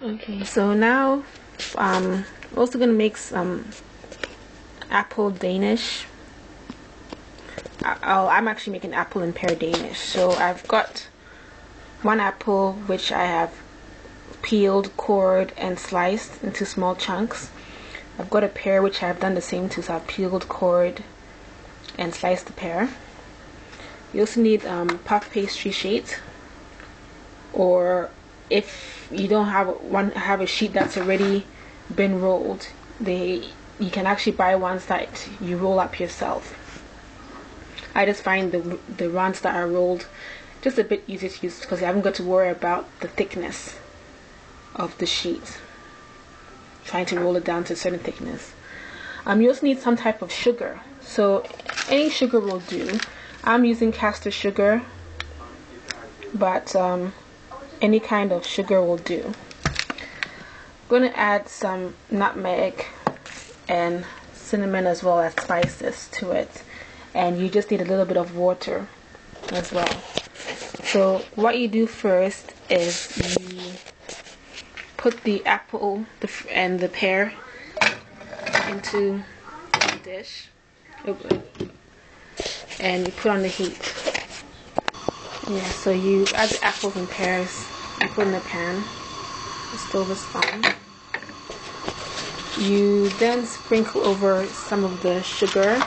Okay, so now also gonna make some apple Danish. I'm actually making apple and pear Danish. So I've got one apple which I have peeled, cored, and sliced into small chunks. I've got a pear which I've done the same to, so I've peeled, cored, and sliced the pear. You also need puff pastry sheet, or if you don't have a sheet that's already been rolled, you can actually buy ones that you roll up yourself. I just find the ones that are rolled just a bit easier to use because you haven't got to worry about the thickness of the sheet, trying to roll it down to a certain thickness. You also need some type of sugar, so any sugar will do. I'm using caster sugar, but any kind of sugar will do. I'm going to add some nutmeg and cinnamon as well as spices to it, and you just need a little bit of water as well. So what you do first is you put the apple and the pear into the dish, and you put on the heat. Yeah, so you add the apples and pears and put in the pan. The stove is on. You then sprinkle over some of the sugar,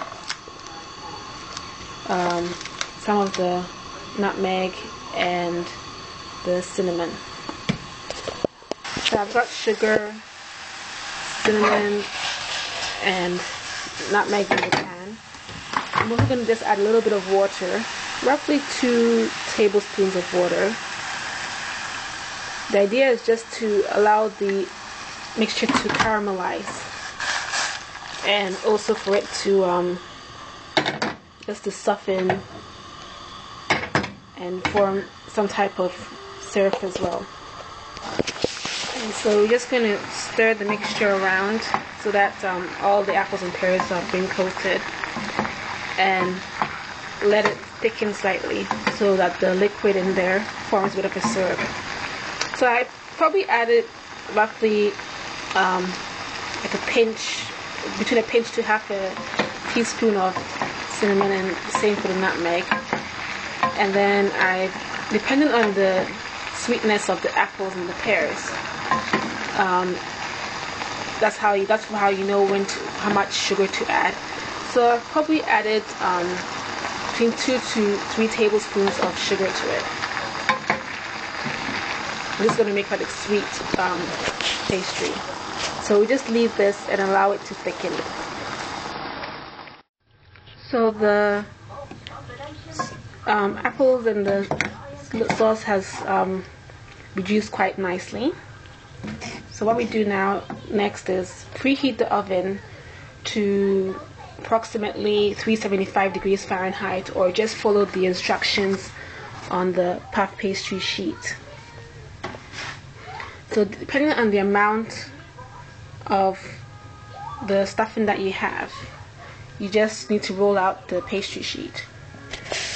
some of the nutmeg, and the cinnamon. So I've got sugar, cinnamon, and nutmeg in the pan. I'm also going to just add a little bit of water, roughly 2 tablespoons of water. The idea is just to allow the mixture to caramelize, and also for it to just to soften and form some type of syrup as well. And so we're just going to stir the mixture around so that all the apples and pears are being coated, and let it thicken slightly so that the liquid in there forms a bit of a syrup. So I probably added roughly like a pinch, between a pinch to half a teaspoon of cinnamon, and same for the nutmeg. And then depending on the sweetness of the apples and the pears, that's how you know how much sugar to add. So I've probably added between 2 to 3 tablespoons of sugar to it. This is going to make quite a sweet pastry. So we just leave this and allow it to thicken. So the apples and the sauce has reduced quite nicely. So what we do next is preheat the oven to approximately 375 degrees Fahrenheit, or just follow the instructions on the puff pastry sheet. So depending on the amount of the stuffing that you have, you just need to roll out the pastry sheet.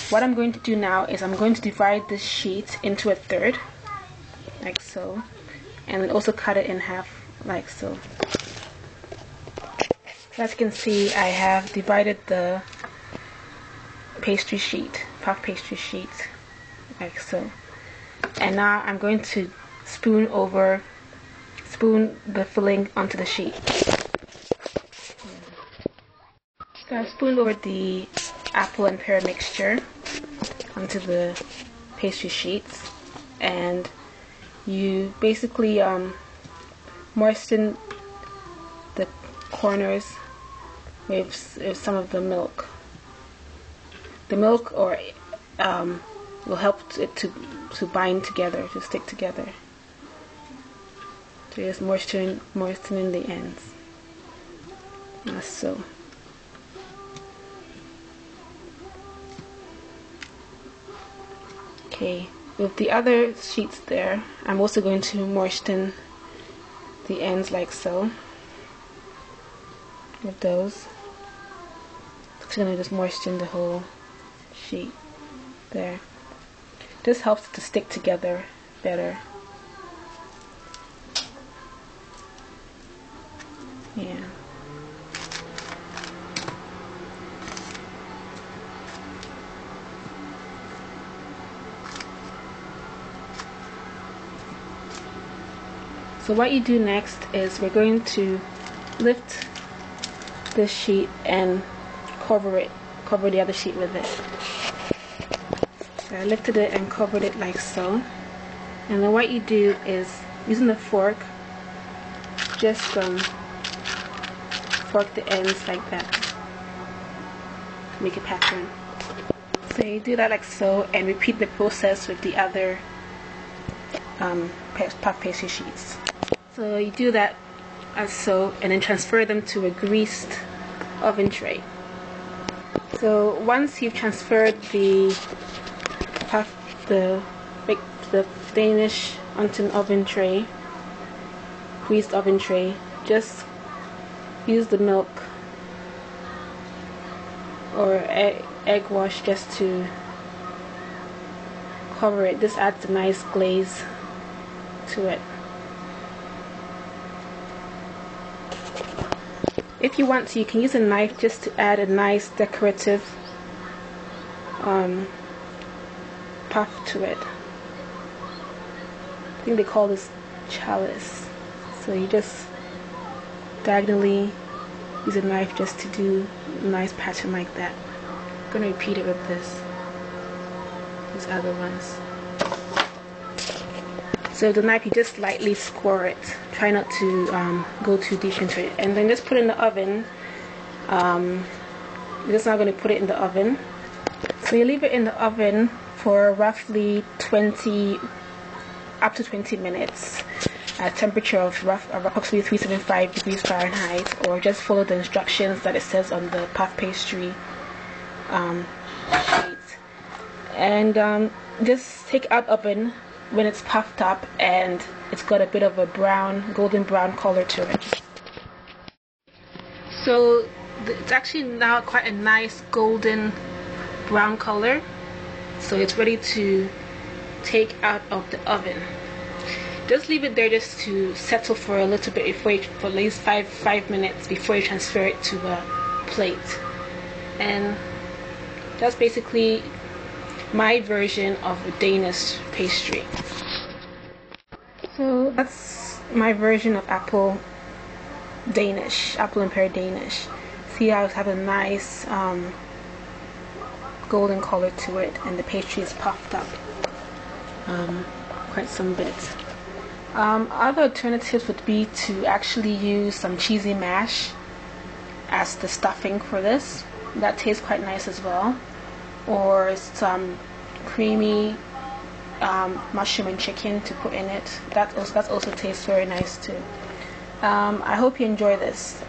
What I'm going to do now is I'm going to divide this sheet into a third, like so, and then also cut it in half, like so. As you can see, I have divided the pastry sheet, puff pastry sheet, like so. And now I'm going to spoon the filling onto the sheet. So I've spooned over the apple and pear mixture onto the pastry sheets, and you basically moisten the corners with some of the milk. The milk will help it to bind together, to stick together. So just moistening the ends, as so. Okay, with the other sheets there, I'm also going to moisten the ends like so. With those, I'm going to just moisten the whole sheet there. This helps it to stick together better. Yeah. So what you do next is we're going to lift this sheet and cover the other sheet with it. So I lifted it and covered it like so. And then what you do is, using the fork, just fork the ends like that. Make a pattern. So you do that like so, and repeat the process with the other puff pastry sheets. So you do that as so, and then transfer them to a greased oven tray. So once you've transferred the Danish onto an oven tray, greased oven tray, just use the milk or egg wash just to cover it. This adds a nice glaze to it. If you want to, you can use a knife just to add a nice decorative puff to it. I think they call this chalice. So you just diagonally use a knife just to do a nice pattern like that. I'm going to repeat it with these other ones. So with the knife, you just lightly score it. Try not to go too deep into it. And then just put it in the oven. We're just not going to put it in the oven. So you leave it in the oven for roughly 20 minutes at a temperature of approximately 375 degrees Fahrenheit, or just follow the instructions that it says on the puff pastry sheet. And just take out oven when it's puffed up and it's got a bit of a golden brown color to it. So it's actually now quite a nice golden brown color. So it's ready to take out of the oven. Just leave it there just to settle for a little bit for at least five minutes before you transfer it to a plate. And that's basically my version of a Danish pastry. So that's my version of apple and pear Danish. See how it has a nice golden color to it, and the pastry is puffed up quite some bit. Other alternatives would be to actually use some cheesy mash as the stuffing for this. That tastes quite nice as well. Or some creamy mushroom and chicken to put in it. That also tastes very nice too. I hope you enjoy this.